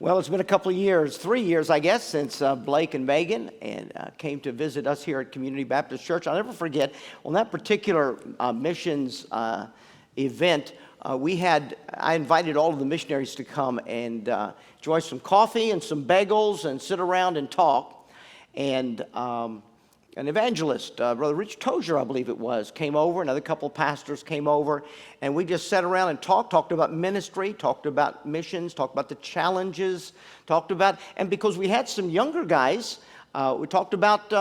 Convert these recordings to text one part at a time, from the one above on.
Well, it's been a couple of years, 3 years, I guess, since Blake and Megan came to visit us here at Community Baptist Church. I'll never forget, on that particular missions event, I invited all of the missionaries to come and enjoy some coffee and some bagels and sit around and talk. And an evangelist, Brother Rich Tozier, I believe it was, came over. Another couple of pastors came over, and we just sat around and talked about ministry, talked about missions, talked about the challenges, and because we had some younger guys, we talked about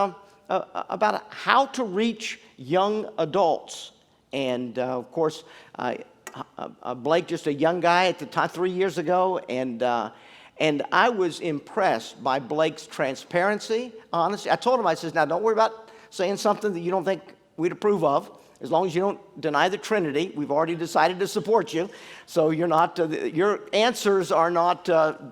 how to reach young adults. And of course, Blake, just a young guy at the time, 3 years ago, and I was impressed by Blake's transparency, honesty. I told him, I says, now don't worry about saying something that you don't think we'd approve of. As long as you don't deny the Trinity, we've already decided to support you. So you're not, your answers are not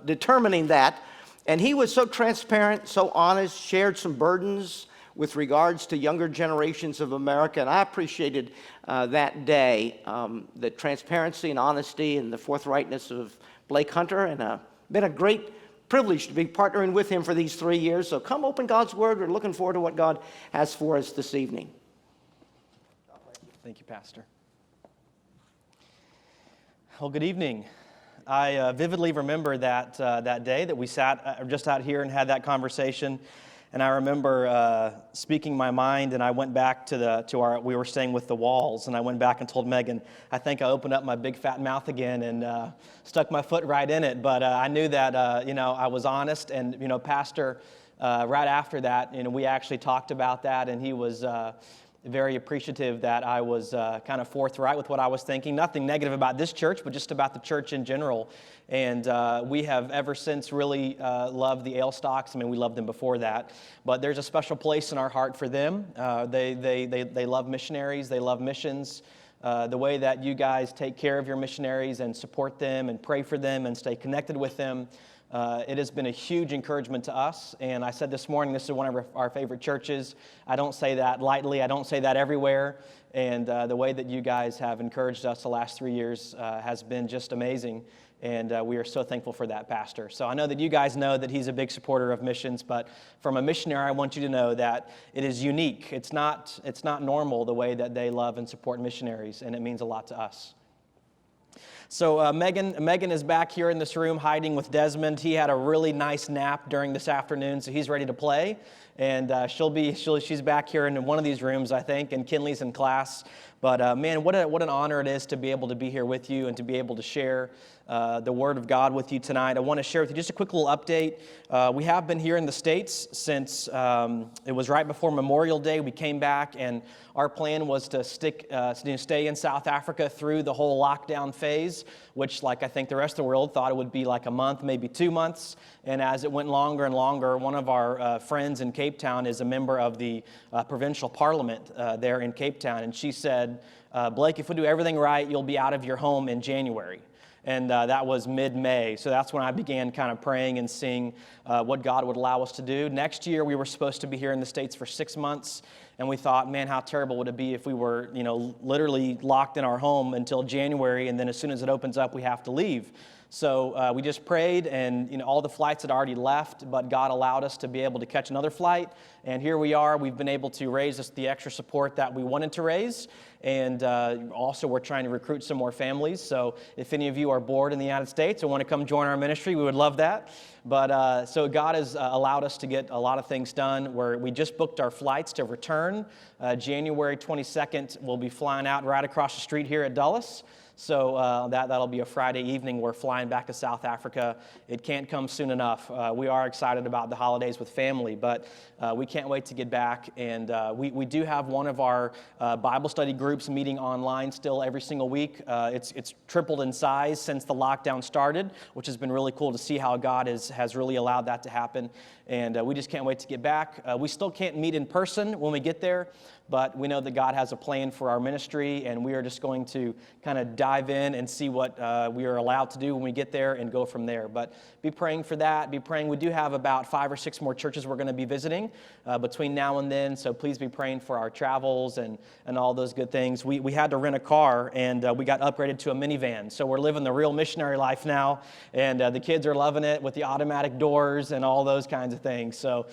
determining that. And he was so transparent, so honest, shared some burdens with regards to younger generations of America. And I appreciated that day, the transparency and honesty and the forthrightness of Blake Hunter, and been a great privilege to be partnering with him for these 3 years. So come open God's Word. We're looking forward to what God has for us this evening. Thank you, Pastor. Well, good evening. I vividly remember that day that we sat just out here and had that conversation. And I remember speaking my mind, and I went back we were staying with the Walls, and I went back and told Megan, I think I opened up my big fat mouth again and stuck my foot right in it. But I knew that, I was honest, and, Pastor, right after that, we actually talked about that, and he was very appreciative that I was kind of forthright with what I was thinking. Nothing negative about this church, but just about the church in general. And we have ever since really loved the Ailstocks. I mean, we loved them before that. But there's a special place in our heart for them. They love missionaries. They love missions. The way that you guys take care of your missionaries and support them and pray for them and stay connected with them, it has been a huge encouragement to us. And I said this morning, this is one of our favorite churches. I don't say that lightly. I don't say that everywhere. And the way that you guys have encouraged us the last 3 years has been just amazing. And we are so thankful for that, Pastor. So I know that you guys know that he's a big supporter of missions, but from a missionary, I want you to know that it is unique. It's not normal the way that they love and support missionaries, and it means a lot to us. So Megan is back here in this room hiding with Desmond. He had a really nice nap during this afternoon, so he's ready to play. And she's back here in one of these rooms, I think, and Kinley's in class. But man, what an honor it is to be able to be here with you and to be able to share the Word of God with you tonight. I want to share with you just a quick little update. We have been here in the States since it was right before Memorial Day. We came back, and our plan was to stay in South Africa through the whole lockdown phase, which, like I think the rest of the world, thought it would be like a month, maybe 2 months. And as it went longer and longer, one of our friends in Cape Town is a member of the provincial parliament there in Cape Town, and she said, Blake, if we do everything right, you'll be out of your home in January. And that was mid-May. So that's when I began kind of praying and seeing what God would allow us to do. Next year, we were supposed to be here in the States for 6 months. And we thought, man, how terrible would it be if we were, literally locked in our home until January, and then as soon as it opens up, we have to leave. So we just prayed, and all the flights had already left, but God allowed us to be able to catch another flight. And here we are. We've been able to raise the extra support that we wanted to raise. And also, we're trying to recruit some more families. So if any of you are bored in the United States and want to come join our ministry, we would love that. But so God has allowed us to get a lot of things done. Where we just booked our flights to return. January 22nd, we'll be flying out right across the street here at Dulles. So that'll be a Friday evening. We're flying back to South Africa. It can't come soon enough. We are excited about the holidays with family, but we can't wait to get back. And we do have one of our Bible study groups meeting online still every single week. It's tripled in size since the lockdown started, which has been really cool to see how God has really allowed that to happen. And we just can't wait to get back. We still can't meet in person when we get there, but we know that God has a plan for our ministry, and we are just going to kind of dive in and see what we are allowed to do when we get there and go from there. But be praying for that. Be praying. We do have about 5 or 6 more churches we're going to be visiting between now and then, so please be praying for our travels and all those good things. things, we had to rent a car, and we got upgraded to a minivan. So we're living the real missionary life now, and the kids are loving it with the automatic doors and all those kinds of things. So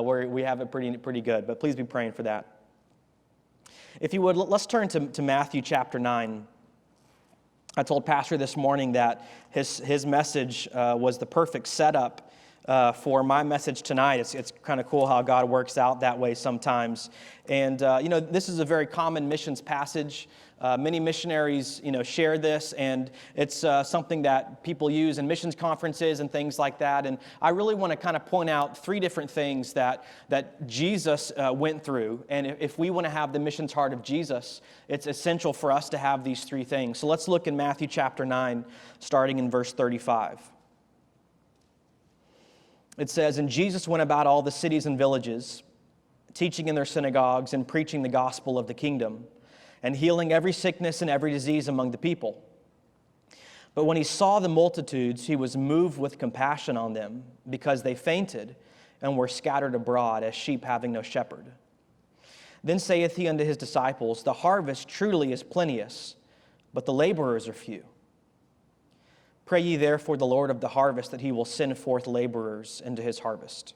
we have it pretty good, but please be praying for that. If you would, let's turn to Matthew chapter 9. I told Pastor this morning that his message was the perfect setup for my message tonight. It's kind of cool how God works out that way sometimes. And, this is a very common missions passage. Many missionaries, share this, and it's something that people use in missions conferences and things like that. And I really want to kind of point out three different things that Jesus went through. And if we want to have the missions heart of Jesus, it's essential for us to have these three things. So let's look in Matthew chapter 9, starting in verse 35. It says, "And Jesus went about all the cities and villages, teaching in their synagogues and preaching the gospel of the kingdom, and healing every sickness and every disease among the people. But when he saw the multitudes, he was moved with compassion on them, because they fainted and were scattered abroad as sheep having no shepherd. Then saith he unto his disciples, The harvest truly is plenteous, but the laborers are few. Pray ye therefore the Lord of the harvest that he will send forth laborers into his harvest."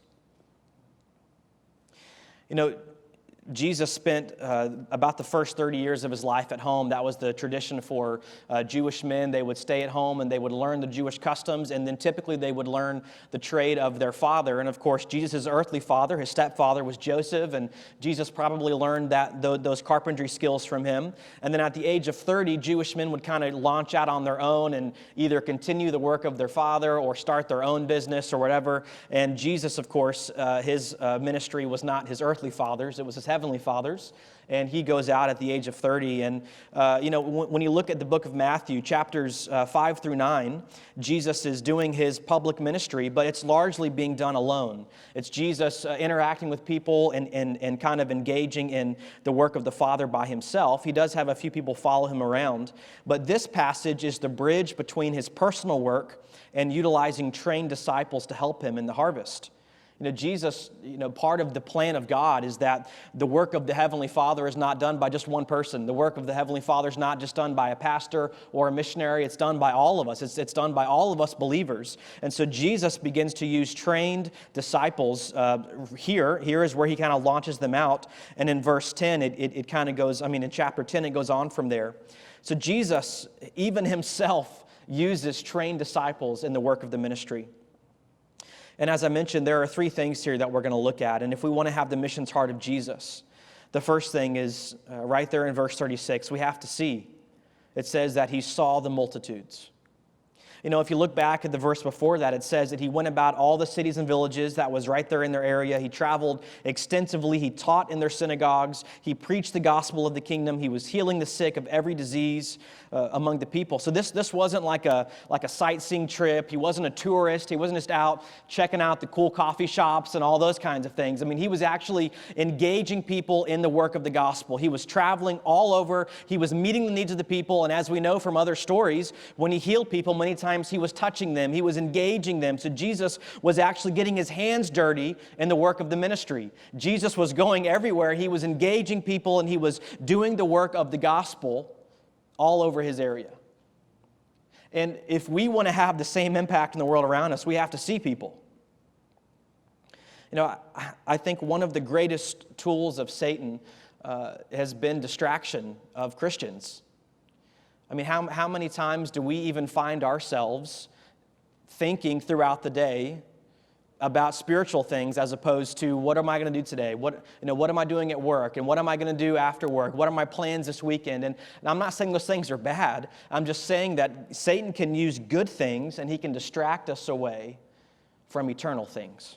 Jesus spent about the first 30 years of his life at home. That was the tradition for Jewish men. They would stay at home and they would learn the Jewish customs, and then typically they would learn the trade of their father. And of course, Jesus' earthly father, his stepfather, was Joseph, and Jesus probably learned those carpentry skills from him. And then at the age of 30, Jewish men would kind of launch out on their own and either continue the work of their father or start their own business or whatever. And Jesus, of course, his ministry was not his earthly father's, it was his heavenly Father's, and he goes out at the age of 30. And, when you look at the book of Matthew, chapters 5 through 9, Jesus is doing his public ministry, but it's largely being done alone. It's Jesus interacting with people and kind of engaging in the work of the Father by himself. He does have a few people follow him around, but this passage is the bridge between his personal work and utilizing trained disciples to help him in the harvest. Jesus, part of the plan of God is that the work of the Heavenly Father is not done by just one person. The work of the Heavenly Father is not just done by a pastor or a missionary. It's done by all of us. It's done by all of us believers. And so Jesus begins to use trained disciples here. Here is where he kind of launches them out. And in verse 10, it kind of goes, in chapter 10, it goes on from there. So Jesus, even himself, uses trained disciples in the work of the ministry. And as I mentioned, there are three things here that we're going to look at. And if we want to have the missions heart of Jesus, the first thing is right there in verse 36, we have to see. It says that he saw the multitudes. If you look back at the verse before that, it says that he went about all the cities and villages. That was right there in their area. He traveled extensively. He taught in their synagogues. He preached the gospel of the kingdom. He was healing the sick of every disease among the people. So this wasn't like a sightseeing trip. He wasn't a tourist. He wasn't just out checking out the cool coffee shops and all those kinds of things. He was actually engaging people in the work of the gospel. He was traveling all over. He was meeting the needs of the people. And as we know from other stories, when he healed people, many times he was touching them. He was engaging them. So Jesus was actually getting his hands dirty in the work of the ministry. Jesus was going everywhere. He was engaging people, and he was doing the work of the gospel all over his area. And if we want to have the same impact in the world around us, we have to see people. I think one of the greatest tools of Satan has been distraction of Christians. How many times do we even find ourselves thinking throughout the day about spiritual things as opposed to what am I going to do today? What am I doing at work? And what am I going to do after work? What are my plans this weekend? And I'm not saying those things are bad. I'm just saying that Satan can use good things and he can distract us away from eternal things.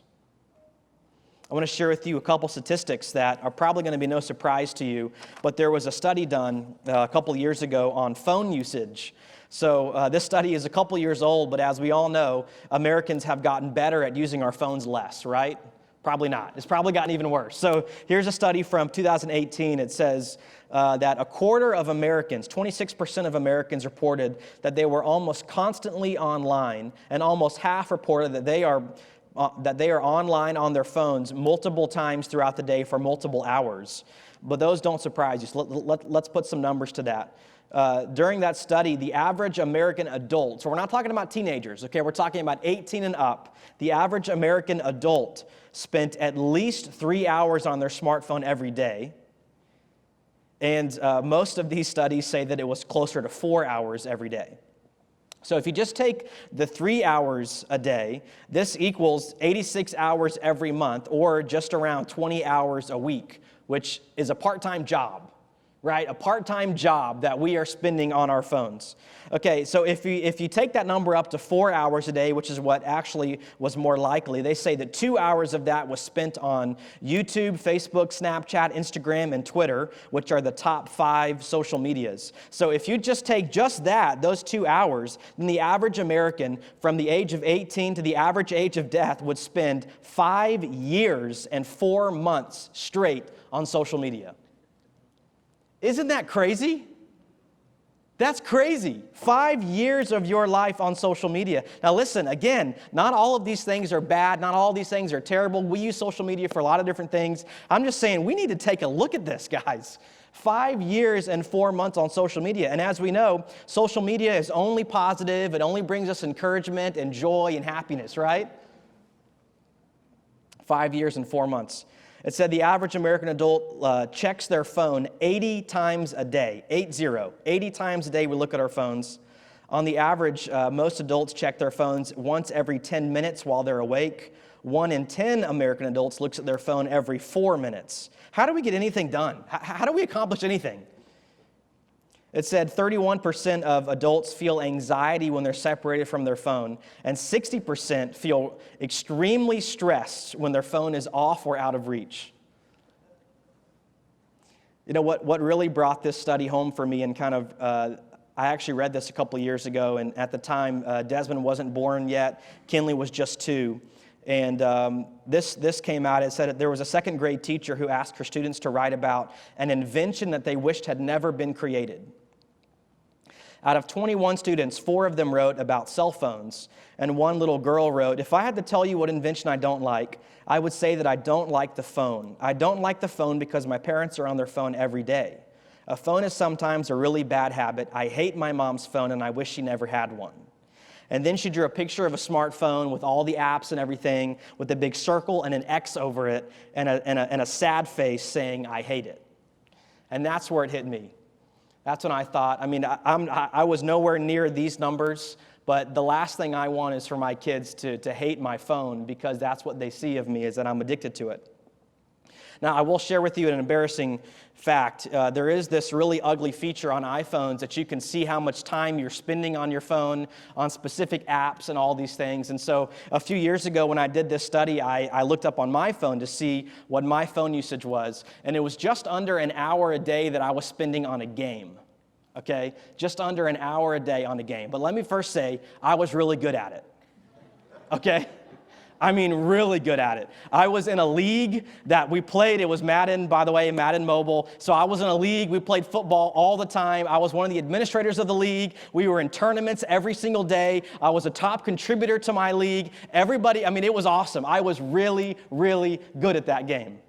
I want to share with you a couple statistics that are probably going to be no surprise to you, but there was a study done a couple years ago on phone usage. So this study is a couple years old, but as we all know, Americans have gotten better at using our phones less, right? Probably not. It's probably gotten even worse. So here's a study from 2018. It says that a quarter of Americans, 26% of Americans reported that they were almost constantly online, and almost half reported that they are that they are online on their phones multiple times throughout the day for multiple hours. But those don't surprise you. So let's put some numbers to that. During that study, the average American adult, so we're not talking about teenagers, okay? We're talking about 18 and up. The average American adult spent at least 3 hours on their smartphone every day. And most of these studies say that it was closer to 4 hours every day. So if you just take the 3 hours a day, this equals 86 hours every month, or just around 20 hours a week, which is a part-time job, right? A part-time job that we are spending on our phones. Okay, so if you take that number up to 4 hours a day, which is what actually was more likely, they say that 2 hours of that was spent on YouTube, Facebook, Snapchat, Instagram, and Twitter, which are the top 5 social medias. So if you just take just that, those 2 hours, then the average American from the age of 18 to the average age of death would spend 5 years and 4 months straight on social media. Isn't that crazy? That's crazy. 5 years of your life on social media. Now listen, again, not all of these things are bad. Not all of these things are terrible. We use social media for a lot of different things. I'm just saying we need to take a look at this, guys. 5 years and 4 months on social media. And as we know, social media is only positive. It only brings us encouragement and joy and happiness, right? 5 years and 4 months. It said the average American adult checks their phone 80 times a day, 80 times a day we look at our phones. On the average, most adults check their phones once every 10 minutes while they're awake. 1 in 10 American adults looks at their phone every 4 minutes. How do we get anything done? How do we accomplish anything? It said 31% of adults feel anxiety when they're separated from their phone, and 60% feel extremely stressed when their phone is off or out of reach. You know what really brought this study home for me, and kind of, I actually read this a couple of years ago, and at the time, Desmond wasn't born yet. Kinley was just 2. And this came out. It said that there was a second grade teacher who asked her students to write about an invention that they wished had never been created. Out of 21 students, 4 of them wrote about cell phones, and 1 little girl wrote, "If I had to tell you what invention I don't like, I would say that I don't like the phone. I don't like the phone because my parents are on their phone every day. A phone is sometimes a really bad habit. I hate my mom's phone, and I wish she never had one." And then she drew a picture of a smartphone with all the apps and everything, with a big circle and an X over it, and a sad face saying, "I hate it." And that's where it hit me. That's when I thought, I mean, I was nowhere near these numbers, but the last thing I want is for my kids to hate my phone, because that's what they see of me, is that I'm addicted to it. Now, I will share with you an embarrassing fact. There is this really ugly feature on iPhones that you can see how much time you're spending on your phone, on specific apps and all these things. And so a few years ago when I did this study, I looked up on my phone to see what my phone usage was. And it was just under an hour a day that I was spending on a game. Okay? Just under an hour a day on a game. But let me first say, I was really good at it. Okay? I mean, really good at it. I was in a league that we played. It was Madden, by the way, Madden Mobile. So I was in a league. We played football all the time. I was one of the administrators of the league. We were in tournaments every single day. I was a top contributor to my league. Everybody, I mean, it was awesome. I was really, really good at that game.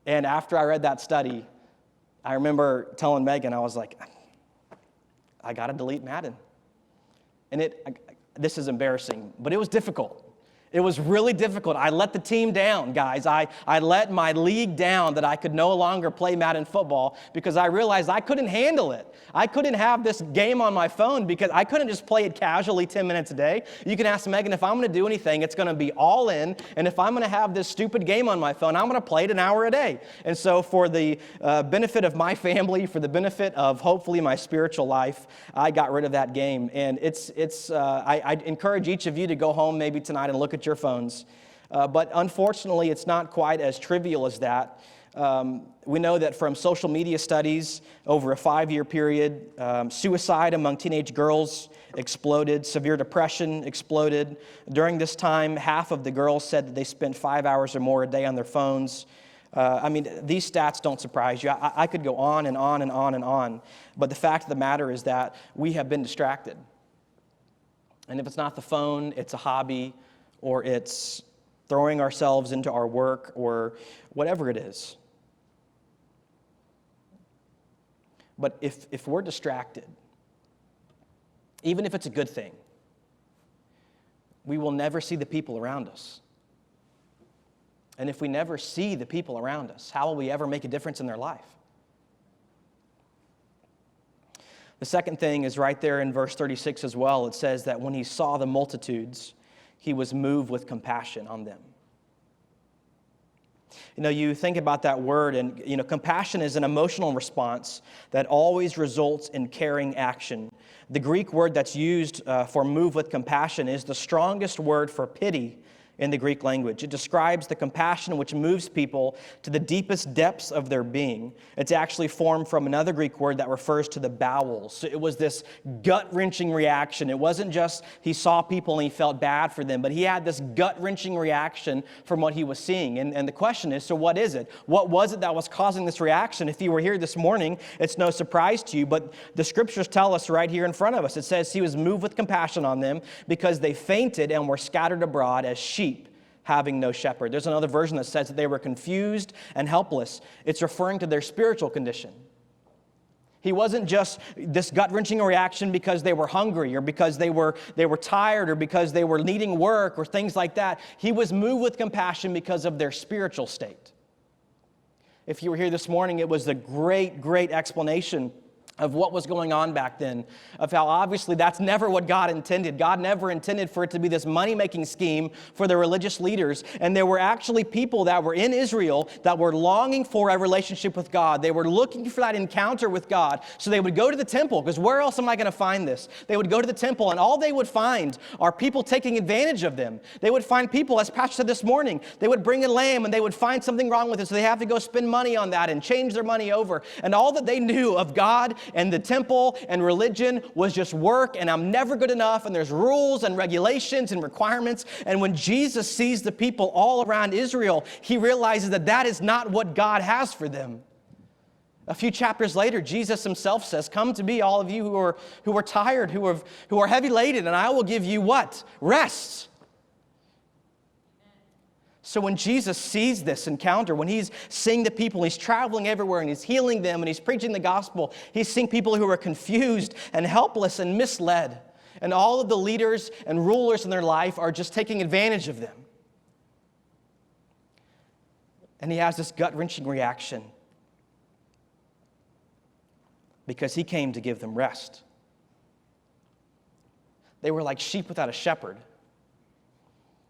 And after I read that study, I remember telling Megan, I was like, I got to delete Madden. And this is embarrassing, but it was difficult. It was really difficult. I let the team down, guys. I let my league down that I could no longer play Madden football because I realized I couldn't handle it. I couldn't have this game on my phone because I couldn't just play it casually 10 minutes a day. You can ask Megan, if I'm going to do anything, it's going to be all in. And if I'm going to have this stupid game on my phone, I'm going to play it an hour a day. And so for the benefit of my family, for the benefit of hopefully my spiritual life, I got rid of that game. And I encourage each of you to go home maybe tonight and look at your phones. But unfortunately, it's not quite as trivial as that. We know that from social media studies over a 5-year period, suicide among teenage girls exploded, severe depression exploded. During this time, half of the girls said that they spent 5 hours or more a day on their phones. I mean, these stats don't surprise you. I could go on and on and on and on. But the fact of the matter is that we have been distracted. And if it's not the phone, it's a hobby, or it's throwing ourselves into our work, or whatever it is. But if we're distracted, even if it's a good thing, we will never see the people around us. And if we never see the people around us, how will we ever make a difference in their life? The second thing is right there in verse 36 as well. It says that when he saw the multitudes, he was moved with compassion on them. You think about that word, and compassion is an emotional response that always results in caring action. The Greek word that's used for move with compassion is the strongest word for pity in the Greek language. It describes the compassion which moves people to the deepest depths of their being. It's actually formed from another Greek word that refers to the bowels. So it was this gut-wrenching reaction. It wasn't just he saw people and he felt bad for them, but he had this gut-wrenching reaction from what he was seeing. And the question is, so what is it? What was it that was causing this reaction? If you were here this morning, it's no surprise to you, but the scriptures tell us right here in front of us. It says he was moved with compassion on them because they fainted and were scattered abroad as sheep having no shepherd. There's another version that says that they were confused and helpless. It's referring to their spiritual condition. He wasn't just this gut-wrenching reaction because they were hungry or because they were tired or because they were needing work or things like that. He was moved with compassion because of their spiritual state. If you were here this morning, it was a great, great explanation of what was going on back then, of how obviously that's never what God intended. God never intended for it to be this money-making scheme for the religious leaders. And there were actually people that were in Israel that were longing for a relationship with God. They were looking for that encounter with God. So they would go to the temple, because where else am I going to find this? They would go to the temple, and all they would find are people taking advantage of them. They would find people, as Pastor said this morning, they would bring a lamb and they would find something wrong with it, so they have to go spend money on that and change their money over. And all that they knew of God and the temple and religion was just work, and I'm never good enough, and there's rules and regulations and requirements. And when Jesus sees the people all around Israel, he realizes that that is not what God has for them. A few chapters later, Jesus himself says, "Come to me, all of you who are tired, who are heavy laden, and I will give you" what? Rest. So when Jesus sees this encounter, when he's seeing the people, he's traveling everywhere and he's healing them and he's preaching the gospel, he's seeing people who are confused and helpless and misled. And all of the leaders and rulers in their life are just taking advantage of them. And he has this gut-wrenching reaction because he came to give them rest. They were like sheep without a shepherd.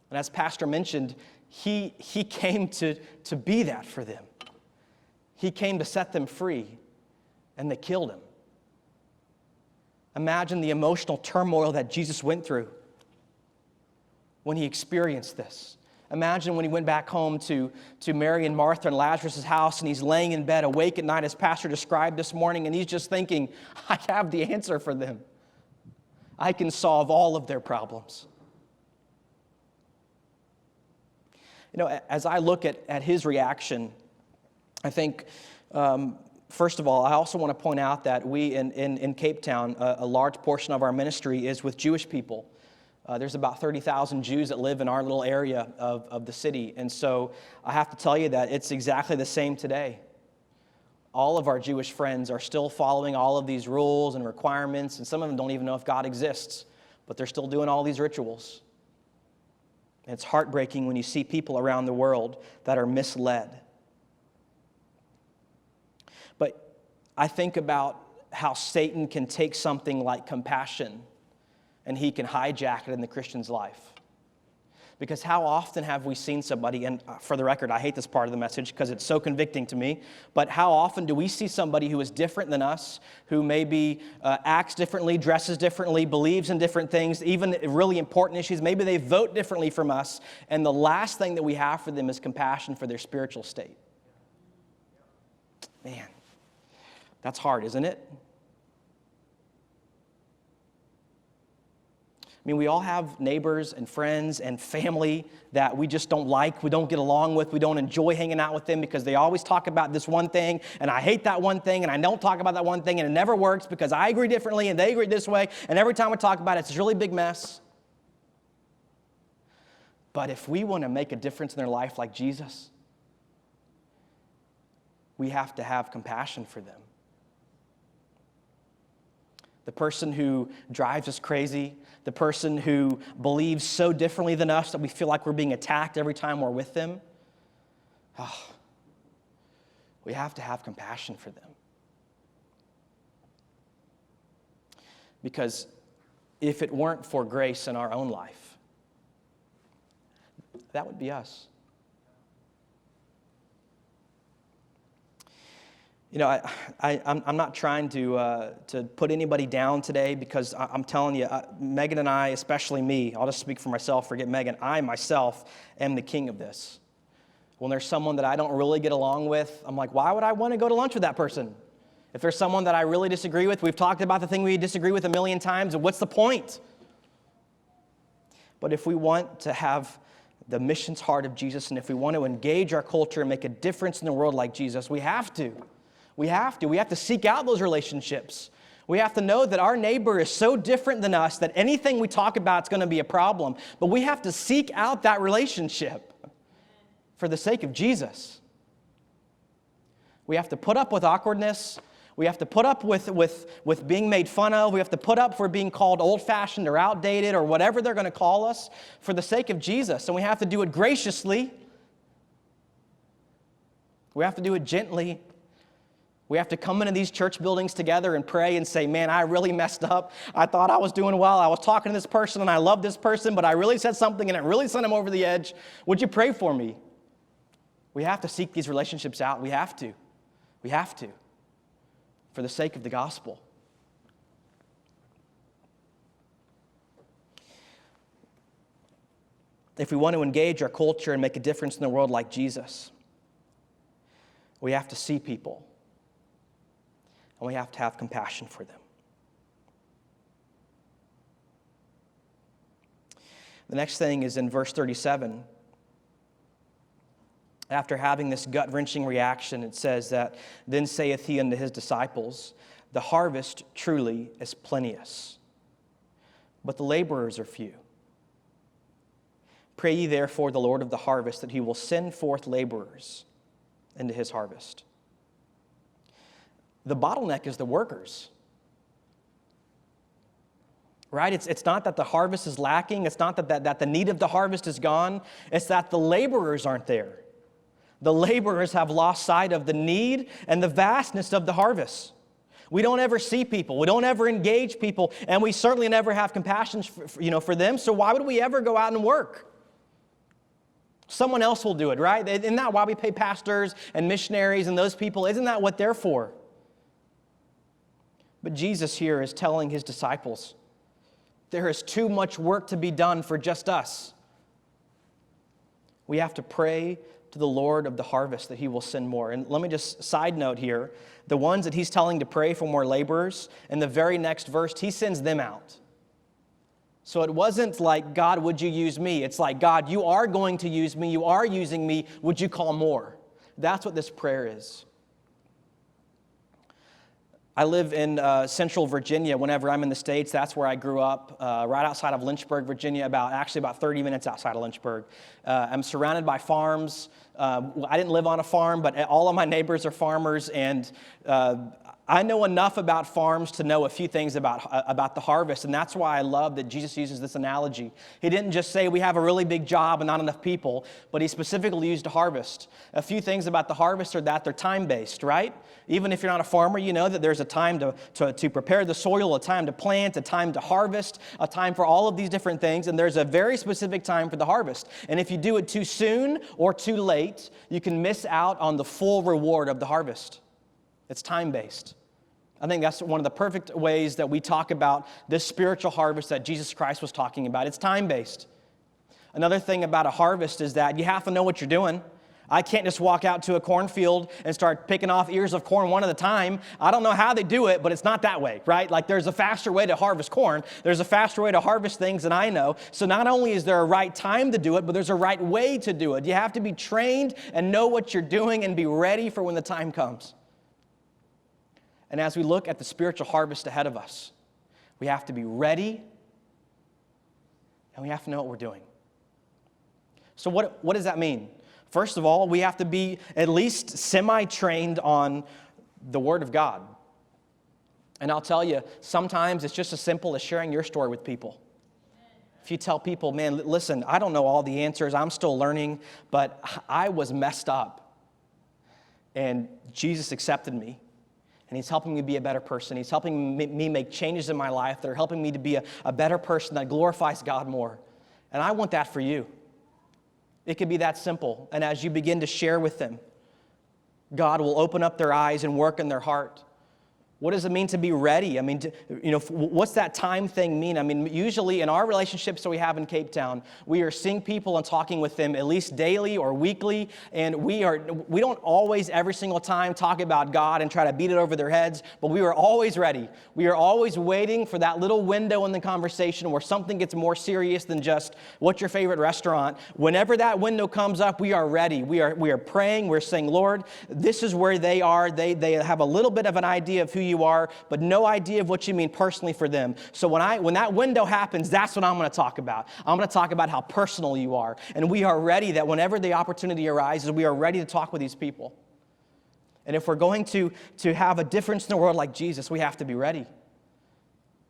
And as Pastor mentioned, he came to be that for them. He came to set them free, and they killed him. Imagine the emotional turmoil that Jesus went through when he experienced this. Imagine when he went back home to Mary and Martha and Lazarus' house, and he's laying in bed awake at night, as Pastor described this morning, and he's just thinking, I have the answer for them. I can solve all of their problems. As I look at his reaction, I think, first of all, I also want to point out that we in Cape Town, a large portion of our ministry is with Jewish people. There's about 30,000 Jews that live in our little area of the city. And so I have to tell you that it's exactly the same today. All of our Jewish friends are still following all of these rules and requirements, and some of them don't even know if God exists, but they're still doing all these rituals. And it's heartbreaking when you see people around the world that are misled. But I think about how Satan can take something like compassion and he can hijack it in the Christian's life. Because how often have we seen somebody, and for the record, I hate this part of the message because it's so convicting to me, but how often do we see somebody who is different than us, who maybe acts differently, dresses differently, believes in different things, even really important issues, maybe they vote differently from us, and the last thing that we have for them is compassion for their spiritual state? Man, that's hard, isn't it? I mean, we all have neighbors and friends and family that we just don't like, we don't get along with, we don't enjoy hanging out with them because they always talk about this one thing, and I hate that one thing, and I don't talk about that one thing, and it never works because I agree differently and they agree this way, and every time we talk about it, it's a really big mess. But if we want to make a difference in their life like Jesus, we have to have compassion for them. The person who drives us crazy, the person who believes so differently than us that we feel like we're being attacked every time we're with them, we have to have compassion for them. Because if it weren't for grace in our own life, that would be us. You know, I'm not trying to put anybody down today, because I'm telling you, Megan and I, especially me, I'll just speak for myself, forget Megan, I myself am the king of this. When there's someone that I don't really get along with, I'm like, why would I want to go to lunch with that person? If there's someone that I really disagree with, we've talked about the thing we disagree with a million times, and what's the point? But if we want to have the missions heart of Jesus, and if we want to engage our culture and make a difference in the world like Jesus, we have to. We have to seek out those relationships. We have to know that our neighbor is so different than us that anything we talk about is going to be a problem. But we have to seek out that relationship for the sake of Jesus. We have to put up with awkwardness. We have to put up with being made fun of. We have to put up for being called old-fashioned or outdated or whatever they're going to call us for the sake of Jesus. And we have to do it graciously. We have to do it gently. We have to come into these church buildings together and pray and say, man, I really messed up. I thought I was doing well. I was talking to this person and I love this person, but I really said something and it really sent him over the edge. Would you pray for me? We have to seek these relationships out. We have to. We have to. For the sake of the gospel. If we want to engage our culture and make a difference in the world like Jesus, we have to see people. And we have to have compassion for them. The next thing is in verse 37. After having this gut-wrenching reaction, it says that, then saith he unto his disciples, the harvest truly is plenteous, but the laborers are few. Pray ye therefore the Lord of the harvest that he will send forth laborers into his harvest. The bottleneck is the workers. Right? It's not that the harvest is lacking. It's not that the need of the harvest is gone. It's that the laborers aren't there. The laborers have lost sight of the need and the vastness of the harvest. We don't ever see people. We don't ever engage people. And we certainly never have compassion for them. So why would we ever go out and work? Someone else will do it, right? Isn't that why we pay pastors and missionaries and those people? Isn't that what they're for? But Jesus here is telling his disciples, there is too much work to be done for just us. We have to pray to the Lord of the harvest that he will send more. And let me just side note here, the ones that he's telling to pray for more laborers, in the very next verse, he sends them out. So it wasn't like, God, would you use me? It's like, God, you are going to use me. You are using me. Would you call more? That's what this prayer is. I live in central Virginia. Whenever I'm in the States, that's where I grew up, right outside of Lynchburg, Virginia, about 30 minutes outside of Lynchburg. I'm surrounded by farms. I didn't live on a farm, but all of my neighbors are farmers, and I know enough about farms to know a few things about the harvest, and that's why I love that Jesus uses this analogy. He didn't just say we have a really big job and not enough people, but he specifically used a harvest. A few things about the harvest are that they're time-based, right? Even if you're not a farmer, you know that there's a time to prepare the soil, a time to plant, a time to harvest, a time for all of these different things, and there's a very specific time for the harvest. And if you do it too soon or too late, you can miss out on the full reward of the harvest. It's time-based. I think that's one of the perfect ways that we talk about this spiritual harvest that Jesus Christ was talking about. It's time-based. Another thing about a harvest is that you have to know what you're doing. I can't just walk out to a cornfield and start picking off ears of corn one at a time. I don't know how they do it, but it's not that way, right? Like there's a faster way to harvest corn. There's a faster way to harvest things than I know. So not only is there a right time to do it, but there's a right way to do it. You have to be trained and know what you're doing and be ready for when the time comes. And as we look at the spiritual harvest ahead of us, we have to be ready and we have to know what we're doing. So what does that mean? First of all, we have to be at least semi-trained on the Word of God. And I'll tell you, sometimes it's just as simple as sharing your story with people. If you tell people, man, listen, I don't know all the answers, I'm still learning, but I was messed up. And Jesus accepted me. And He's helping me be a better person. He's helping me make changes in my life that are helping me to be a better person that glorifies God more. And I want that for you. It could be that simple. And as you begin to share with them, God will open up their eyes and work in their heart. What does it mean to be ready? I mean, what's that time thing mean? I mean, usually in our relationships that we have in Cape Town, we are seeing people and talking with them at least daily or weekly, and we don't always every single time talk about God and try to beat it over their heads, but we are always ready. We are always waiting for that little window in the conversation where something gets more serious than just what's your favorite restaurant. Whenever that window comes up, we are ready. We are praying. We're saying, Lord, this is where they are. They have a little bit of an idea of who you are, but no idea of what you mean personally for them. So when that window happens, that's what I'm going to talk about. I'm going to talk about how personal you are. And we are ready that whenever the opportunity arises, we are ready to talk with these people. And if we're going to have a difference in the world like Jesus, we have to be ready.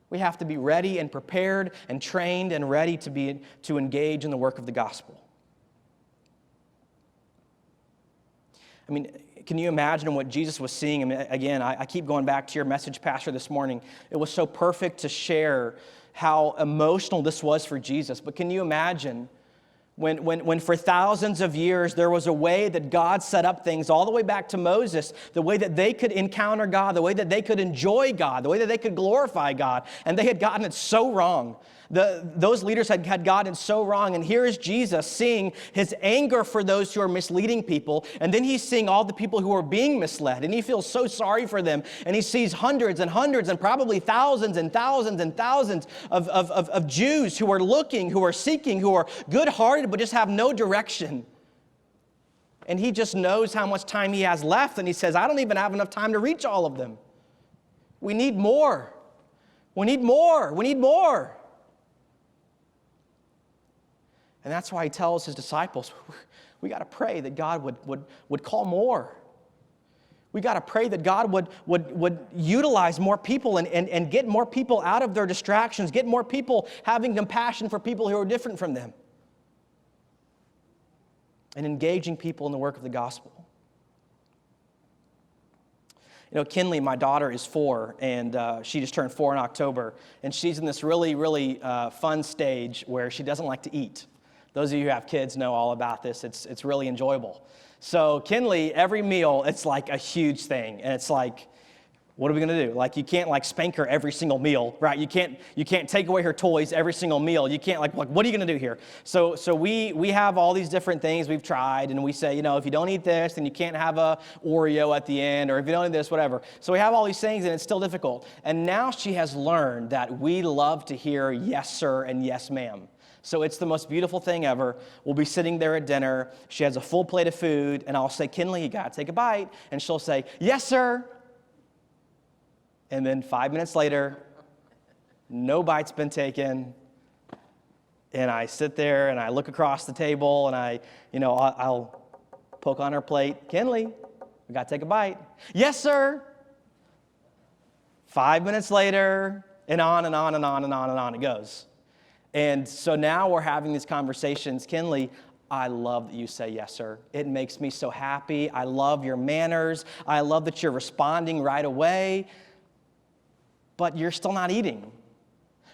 We have to be ready and prepared and trained and ready to engage in the work of the gospel. I mean, can you imagine what Jesus was seeing? I mean, again, I keep going back to your message, Pastor, this morning. It was so perfect to share how emotional this was for Jesus. But can you imagine when for thousands of years there was a way that God set up things all the way back to Moses, the way that they could encounter God, the way that they could enjoy God, the way that they could glorify God, and they had gotten it so wrong. Those leaders had gotten it so wrong, and here is Jesus seeing his anger for those who are misleading people, and then he's seeing all the people who are being misled, and he feels so sorry for them, and he sees hundreds and hundreds and probably thousands and thousands and thousands of Jews who are looking, who are seeking, who are good-hearted but just have no direction. And he just knows how much time he has left, and he says, I don't even have enough time to reach all of them. We need more. We need more. We need more. And that's why he tells his disciples, we got to pray that God would call more. We got to pray that God would utilize more people and get more people out of their distractions, get more people having compassion for people who are different from them, and engaging people in the work of the gospel. You know, Kinley, my daughter, is 4, and she just turned 4 in October, and she's in this really, really fun stage where she doesn't like to eat. Those of you who have kids know all about this. It's really enjoyable. So Kinley, every meal, it's like a huge thing. And it's like, what are we going to do? Like, you can't like spank her every single meal, right? You can't take away her toys every single meal. You can't like what are you going to do here? So we have all these different things we've tried, and we say, you know, if you don't eat this, then you can't have a Oreo at the end, or if you don't eat this, whatever. So we have all these things, and it's still difficult. And now she has learned that we love to hear yes, sir, and yes, ma'am. So it's the most beautiful thing ever. We'll be sitting there at dinner. She has a full plate of food, and I'll say, Kinley, you got to take a bite. And she'll say, yes, sir. And then 5 minutes later, no bite's been taken. And I sit there, and I look across the table, and I'll poke on her plate. Kinley, we got to take a bite. Yes, sir. 5 minutes later, and on and on and on and on and on it goes. And so now we're having these conversations. Kinley, I love that you say yes, sir. It makes me so happy. I love your manners. I love that you're responding right away. But you're still not eating.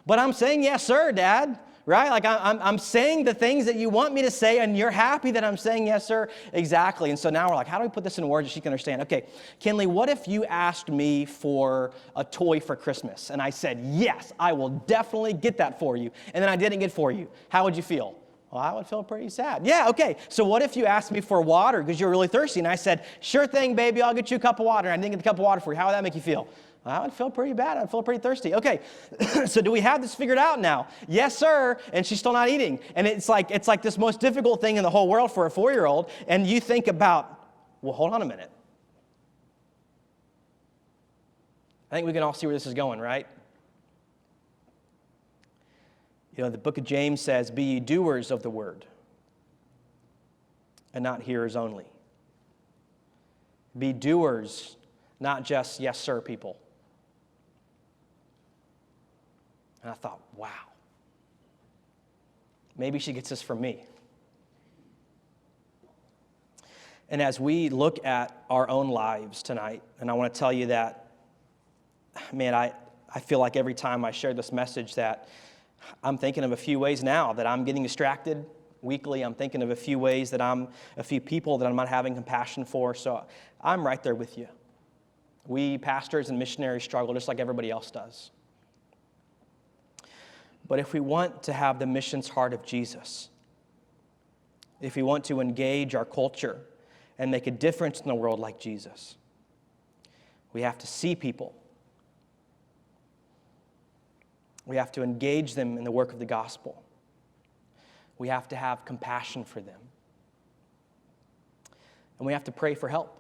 But I'm saying yes, sir, Dad. Right? Like I'm saying the things that you want me to say, and you're happy that I'm saying yes, sir. Exactly. And so now we're like, how do we put this in words that she can understand? Okay, Kinley, what if you asked me for a toy for Christmas? And I said, yes, I will definitely get that for you. And then I didn't get it for you. How would you feel? Well, I would feel pretty sad. Yeah, okay. So what if you asked me for water because you're really thirsty? And I said, sure thing, baby, I'll get you a cup of water. And I didn't get the cup of water for you. How would that make you feel? Well, I would feel pretty bad. I'd feel pretty thirsty. Okay, so do we have this figured out now? Yes, sir. And she's still not eating. And it's like this most difficult thing in the whole world for a 4-year-old. And you think about, well, hold on a minute. I think we can all see where this is going, right? You know, the book of James says, be ye doers of the word and not hearers only. Be doers, not just yes, sir people. And I thought, wow, maybe she gets this from me. And as we look at our own lives tonight, and I want to tell you that, man, I feel like every time I share this message that I'm thinking of a few ways now that I'm getting distracted weekly. I'm thinking of a few ways that a few people that I'm not having compassion for. So I'm right there with you. We pastors and missionaries struggle just like everybody else does. But if we want to have the missions heart of Jesus, if we want to engage our culture and make a difference in the world like Jesus, we have to see people. We have to engage them in the work of the gospel. We have to have compassion for them. And we have to pray for help.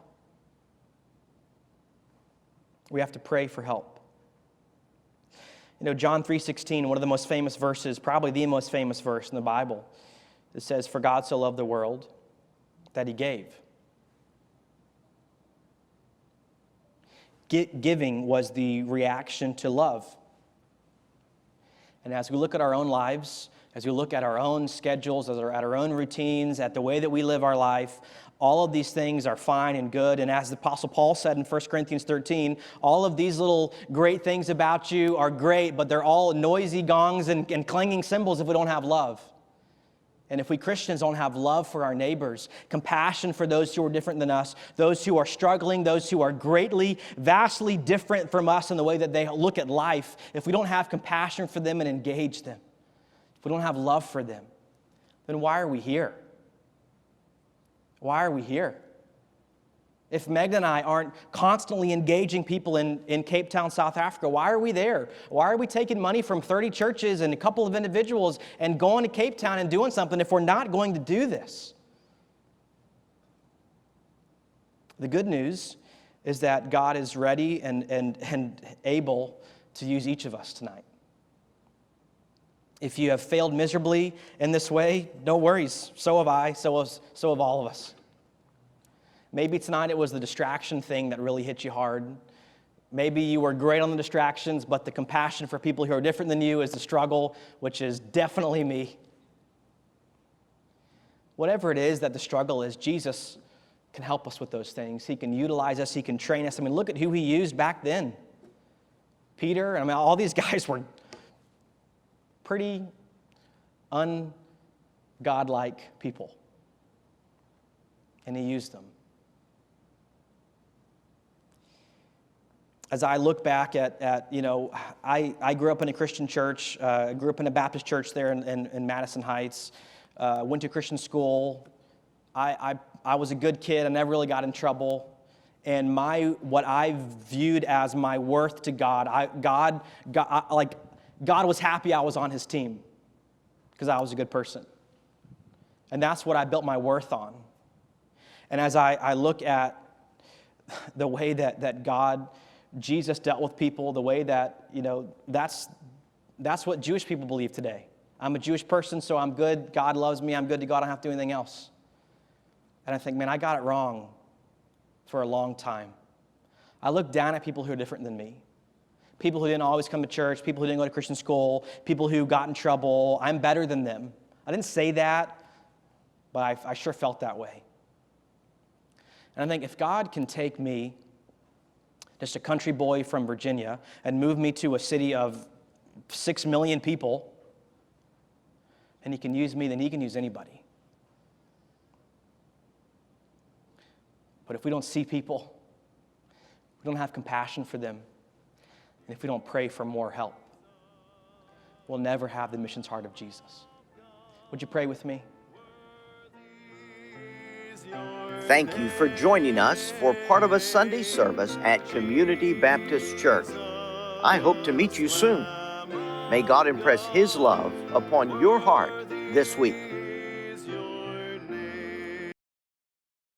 We have to pray for help. You know, John 3:16, one of the most famous verses, probably the most famous verse in the Bible, it says, "For God so loved the world that he gave." Giving was the reaction to love. And as we look at our own lives, as we look at our own schedules, at our own routines, at the way that we live our life, all of these things are fine and good. And as the Apostle Paul said in 1 Corinthians 13, all of these little great things about you are great, but they're all noisy gongs and clanging cymbals if we don't have love. And if we Christians don't have love for our neighbors, compassion for those who are different than us, those who are struggling, those who are greatly, vastly different from us in the way that they look at life, if we don't have compassion for them and engage them, if we don't have love for them, then why are we here? Why are we here? If Megan and I aren't constantly engaging people in Cape Town, South Africa, why are we there? Why are we taking money from 30 churches and a couple of individuals and going to Cape Town and doing something if we're not going to do this? The good news is that God is ready and able to use each of us tonight. If you have failed miserably in this way, no worries. So have I, so have all of us. Maybe tonight it was the distraction thing that really hit you hard. Maybe you were great on the distractions, but the compassion for people who are different than you is the struggle, which is definitely me. Whatever it is that the struggle is, Jesus can help us with those things. He can utilize us. He can train us. I mean, look at who he used back then. Peter, I mean, all these guys were pretty ungodlike people. And he used them. As I look back at I grew up in a Christian church. I grew up in a Baptist church there in Madison Heights. Went to Christian school. I was a good kid. I never really got in trouble. And what I viewed as my worth to God, God was happy I was on his team because I was a good person. And that's what I built my worth on. And as I look at the way that Jesus dealt with people, the way that, that's what Jewish people believe today. I'm a Jewish person, so I'm good. God loves me. I'm good to God. I don't have to do anything else. And I think, man, I got it wrong for a long time. I look down at people who are different than me. People who didn't always come to church, people who didn't go to Christian school, people who got in trouble. I'm better than them. I didn't say that, but I sure felt that way. And I think if God can take me, just a country boy from Virginia, and move me to a city of 6 million people, and he can use me, then he can use anybody. But if we don't see people, we don't have compassion for them, and if we don't pray for more help, we'll never have the missions heart of Jesus. Would you pray with me? Thank you for joining us for part of a Sunday service at Community Baptist Church. I hope to meet you soon. May God impress His love upon your heart this week.